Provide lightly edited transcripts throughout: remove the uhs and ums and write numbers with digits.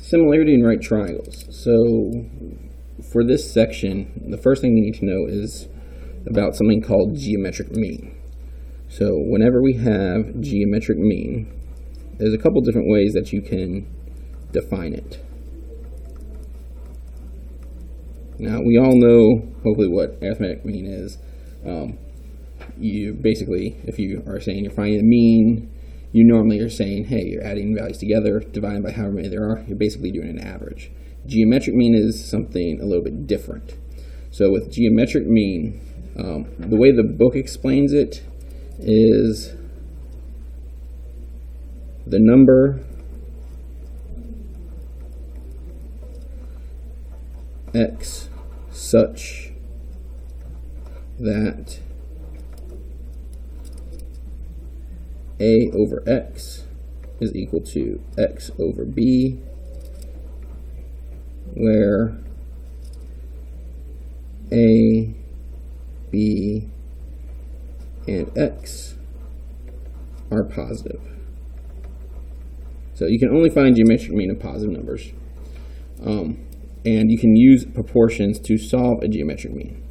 Similarity in right triangles. So for this section, the first thing you need to know is about something called geometric mean. So whenever we have geometric mean, there's a couple different ways that you can define it. Now, we all know, hopefully, what arithmetic mean is. You basically, if you are saying you're finding a mean, you normally are saying, hey, you're adding values together, dividing by however many there are, you're basically doing an average. Geometric mean is something a little bit different. So with geometric mean, the way the book explains it is the number x such that a over x is equal to x over b, where a, b, and x are positive. So you can only find geometric mean of positive numbers. And you can use proportions to solve a geometric mean.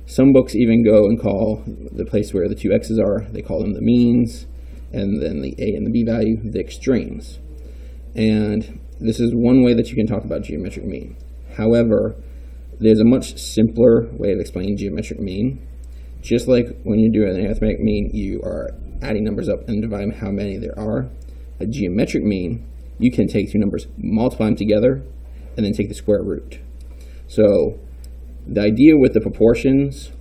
Some books even go and call the place where the two x's are, they call them the means, and then the a and the b value, the extremes. And this is one way that you can talk about geometric mean. However, there's a much simpler way of explaining geometric mean. Just like when you're doing an arithmetic mean, you are adding numbers up and dividing how many there are. A geometric mean, you can take two numbers, multiply them together, and then take the square root. So the idea with the proportions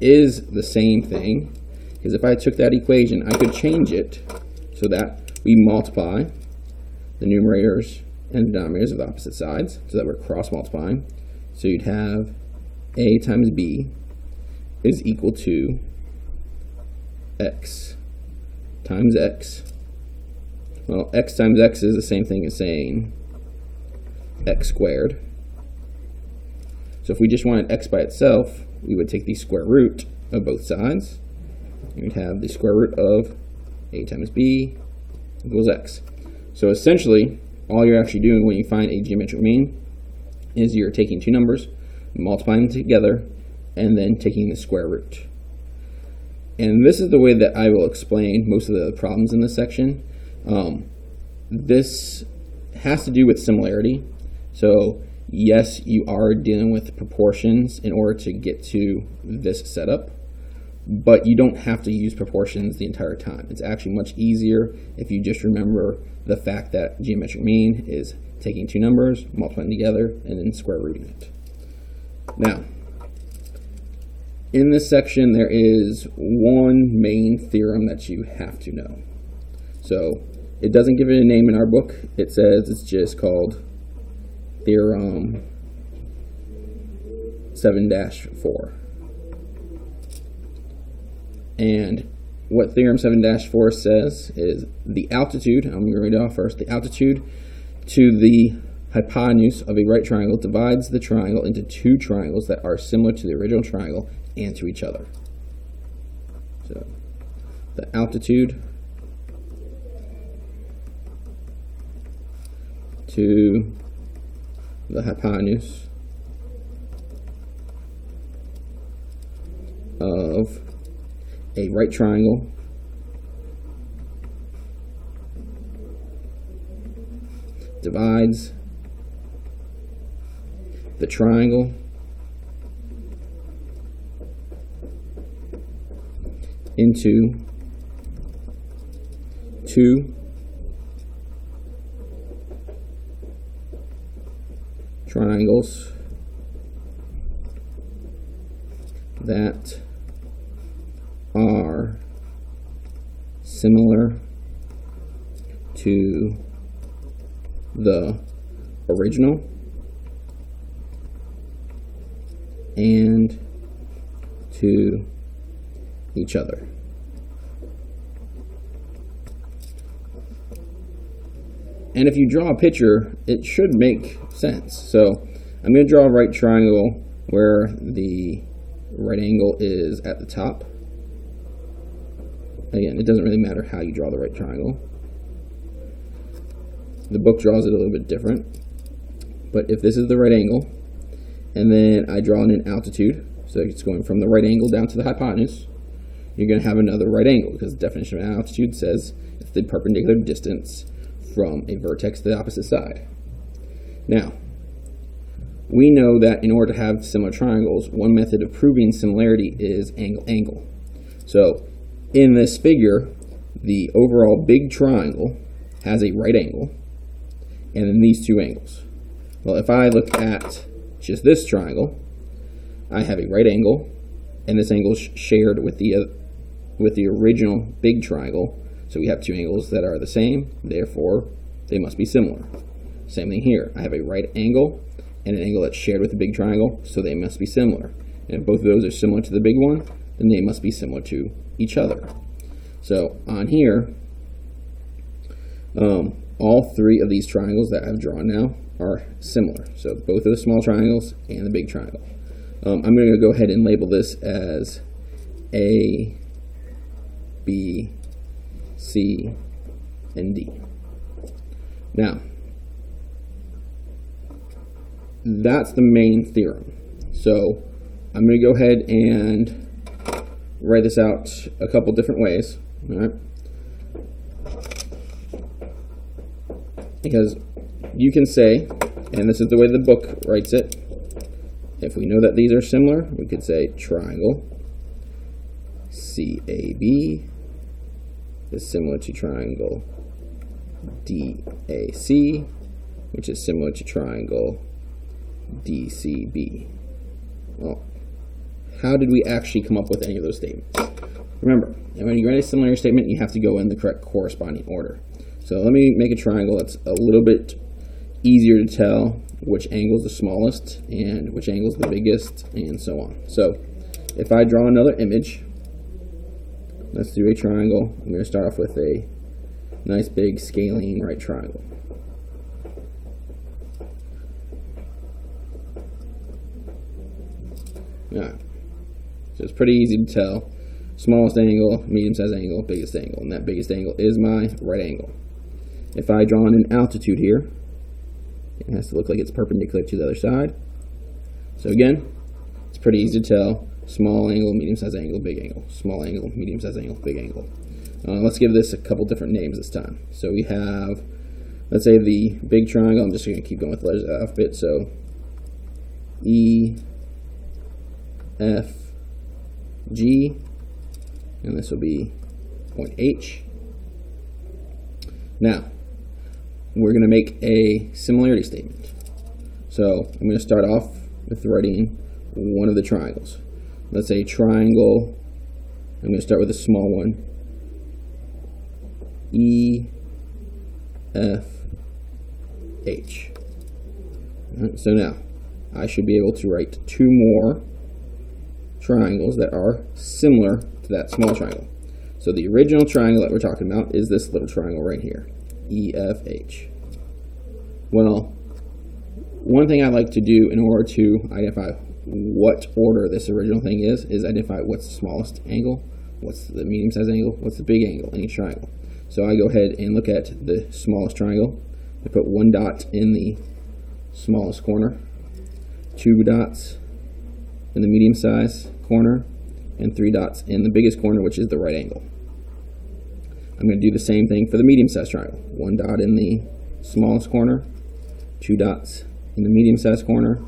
is the same thing, because if I took that equation, I could change it so that we multiply the numerators and denominators of the opposite sides, so that we're cross multiplying. So you'd have a times b is equal to x times x. Well, x times x is the same thing as saying x squared. So if we just wanted x by itself, we would take the square root of both sides. We'd have the square root of a times b equals x. So essentially, all you're actually doing when you find a geometric mean is you're taking two numbers, multiplying them together, and then taking the square root. And this is the way that I will explain most of the problems in this section. This has to do with similarity. So yes, you are dealing with proportions in order to get to this setup, but you don't have to use proportions the entire time. It's actually much easier if you just remember the fact that geometric mean is taking two numbers, multiplying together, and then square rooting it. Now, in this section, there is one main theorem that you have to know. So it doesn't give it a name in our book. It says it's just called Theorem 7-4. And what Theorem 7-4 says is the altitude, I'm going to read it off first, the altitude to the hypotenuse of a right triangle divides the triangle into two triangles that are similar to the original triangle and to each other. So the altitude to the hypotenuse of a right triangle divides the triangle into two triangles that are similar to the original and to each other. And if you draw a picture, it should make sense. So I'm going to draw a right triangle where the right angle is at the top. Again, it doesn't really matter how you draw the right triangle. The book draws it a little bit different. But if this is the right angle, and then I draw in an altitude, so it's going from the right angle down to the hypotenuse, you're going to have another right angle, because the definition of altitude says it's the perpendicular distance from a vertex to the opposite side. Now, we know that in order to have similar triangles, one method of proving similarity is angle-angle. So in this figure, the overall big triangle has a right angle, and then these two angles. Well, if I look at just this triangle, I have a right angle, and this angle is shared with the original big triangle. So we have two angles that are the same, therefore they must be similar. Same thing here. I have a right angle and an angle that's shared with the big triangle, so they must be similar. And if both of those are similar to the big one, then they must be similar to each other. So on here, all three of these triangles that I've drawn now are similar. So both of the small triangles and the big triangle. I'm going to go ahead and label this as A, B, C, and D. Now, that's the main theorem. So I'm going to go ahead and write this out a couple different ways. All right? Because you can say, and this is the way the book writes it, if we know that these are similar, we could say triangle CAB is similar to triangle DAC, which is similar to triangle DCB. Well, how did we actually come up with any of those statements? Remember, when you write a similarity statement, you have to go in the correct corresponding order. So let me make a triangle that's a little bit easier to tell which angle is the smallest and which angle is the biggest, and so on. So if I draw another image, let's do a triangle. I'm going to start off with a nice big scalene right triangle. Alright, so it's pretty easy to tell. Smallest angle, medium-sized angle, biggest angle, and that biggest angle is my right angle. If I draw in an altitude here, it has to look like it's perpendicular to the other side. So again, it's pretty easy to tell. Small angle, medium-sized angle, big angle. Small angle, medium-sized angle, big angle. Let's give this a couple different names this time. So we have, let's say the big triangle. I'm just going to keep going with letters of the alphabet. So E, F, G, and this will be point H. Now, we're going to make a similarity statement. So I'm going to start off with writing one of the triangles. Let's say triangle, I'm going to start with a small one, E, F, H. Right, so now, I should be able to write two more triangles that are similar to that small triangle. So the original triangle that we're talking about is this little triangle right here, EFH. Well, one thing I like to do in order to identify what order this original thing is identify what's the smallest angle, what's the medium-sized angle, what's the big angle in each triangle. So I go ahead and look at the smallest triangle. I put one dot in the smallest corner, two dots in the medium-sized corner, and three dots in the biggest corner, which is the right angle. I'm going to do the same thing for the medium-sized triangle. One dot in the smallest corner, two dots in the medium-sized corner,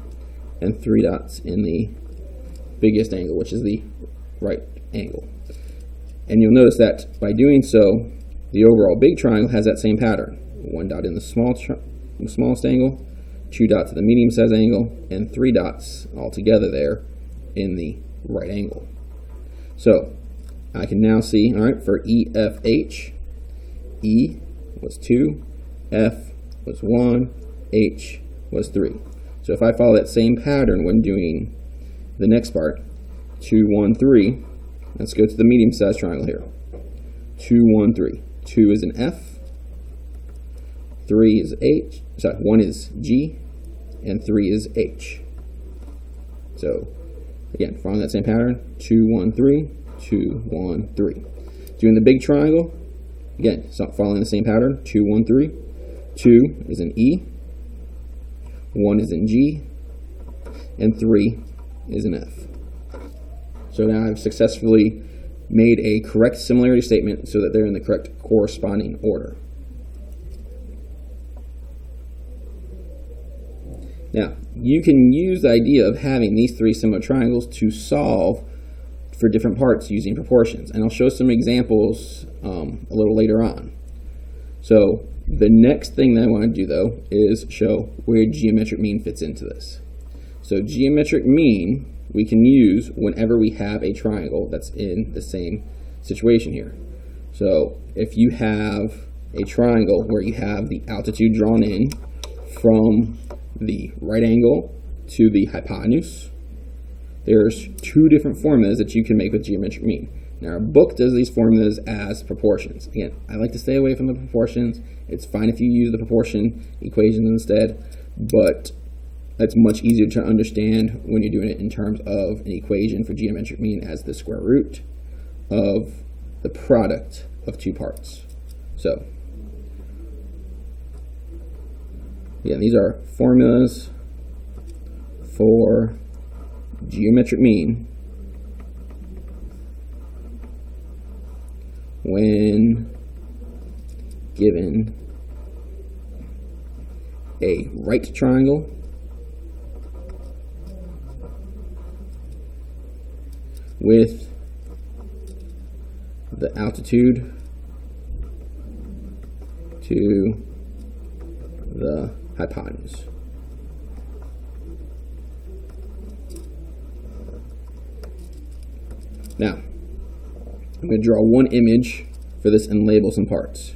and three dots in the biggest angle, which is the right angle. And you'll notice that by doing so, the overall big triangle has that same pattern. One dot in the smallest angle, two dots in the medium-sized angle, and three dots all together there in the right angle. So I can now see, all right, for EFH, E was 2, F was 1, H was 3. So if I follow that same pattern when doing the next part, 2, 1, 3, let's go to the medium-sized triangle here. 2, 1, 3. 2 is an F, 3 is H, sorry, 1 is G, and 3 is H. So again, following that same pattern, 2, 1, 3, 2, 1, 3. Doing the big triangle, again, following the same pattern, 2, 1, 3, 2 is in E, 1 is in G, and 3 is in F. So now I've successfully made a correct similarity statement so that they're in the correct corresponding order. Now, you can use the idea of having these three similar triangles to solve for different parts using proportions. And I'll show some examples a little later on. So the next thing that I want to do, though, is show where geometric mean fits into this. So geometric mean we can use whenever we have a triangle that's in the same situation here. So if you have a triangle where you have the altitude drawn in from the right angle to the hypotenuse, there's two different formulas that you can make with geometric mean. Now our book does these formulas as proportions. Again, I like to stay away from the proportions. It's fine if you use the proportion equations instead, but that's much easier to understand when you're doing it in terms of an equation for geometric mean as the square root of the product of two parts. So, again, these are formulas for geometric mean when given a right triangle with the altitude to the hypotenuse. Now, I'm going to draw one image for this and label some parts.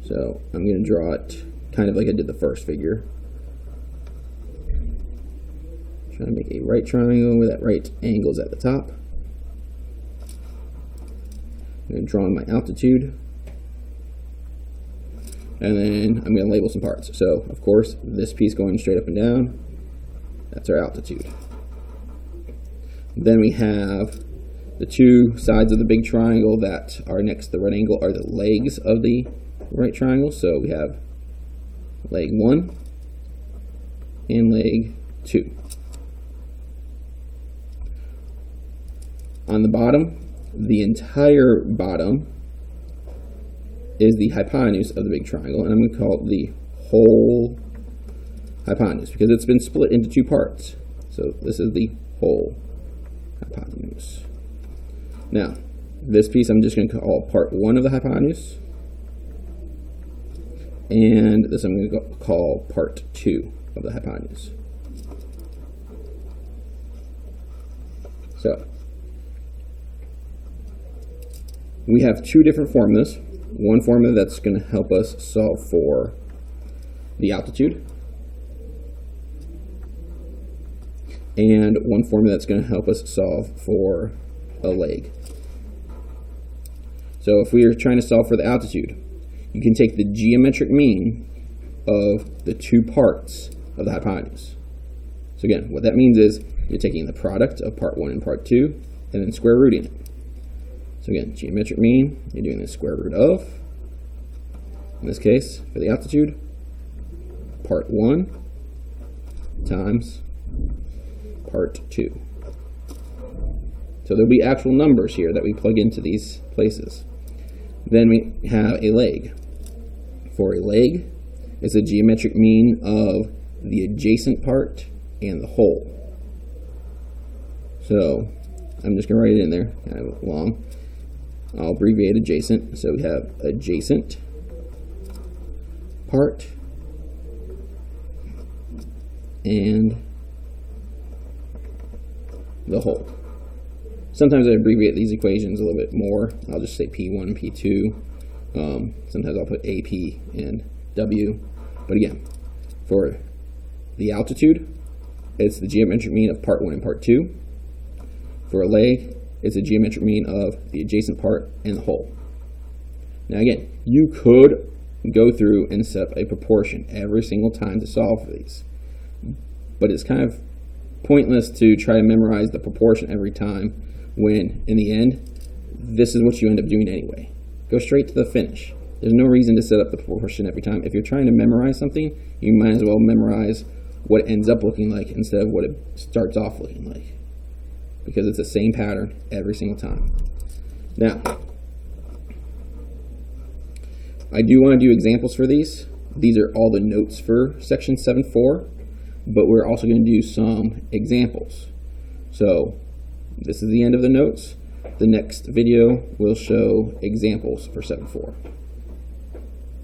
So I'm going to draw it kind of like I did the first figure. Trying to make a right triangle where that right angle is at the top. I'm going to draw in my altitude. And then I'm going to label some parts. So, of course, this piece going straight up and down, that's our altitude. Then we have the two sides of the big triangle that are next to the right angle are the legs of the right triangle. So we have leg 1 and leg 2. On the bottom, the entire bottom is the hypotenuse of the big triangle, and I'm going to call it the whole hypotenuse because it's been split into two parts. So this is the whole hypotenuse. Now, this piece I'm just going to call part 1 of the hypotenuse, and this I'm going to call part 2 of the hypotenuse. So, we have two different formulas. One formula that's going to help us solve for the altitude, and one formula that's going to help us solve for a leg. So if we are trying to solve for the altitude, you can take the geometric mean of the two parts of the hypotenuse. So again, what that means is you're taking the product of part 1 and part 2 and then square rooting it. So again, geometric mean, you're doing the square root of, in this case, for the altitude, part 1 times part 2. So there'll be actual numbers here that we plug into these places. Then we have a leg. For a leg, it's a geometric mean of the adjacent part and the whole. So I'm just going to write it in there, kind of long. I'll abbreviate adjacent. So we have adjacent part and the whole. Sometimes I abbreviate these equations a little bit more. I'll just say P1 and P2. Sometimes I'll put AP and W. But again, for the altitude, it's the geometric mean of part 1 and part 2. For a leg, it's a geometric mean of the adjacent part and the whole. Now again, you could go through and set up a proportion every single time to solve for these. But it's kind of pointless to try to memorize the proportion every time when, in the end, this is what you end up doing anyway. Go straight to the finish. There's no reason to set up the proportion every time. If you're trying to memorize something, you might as well memorize what it ends up looking like instead of what it starts off looking like, because it's the same pattern every single time. Now, I do want to do examples for these. These are all the notes for section 7.4, but we're also going to do some examples. So this is the end of the notes. The next video will show examples for 7.4.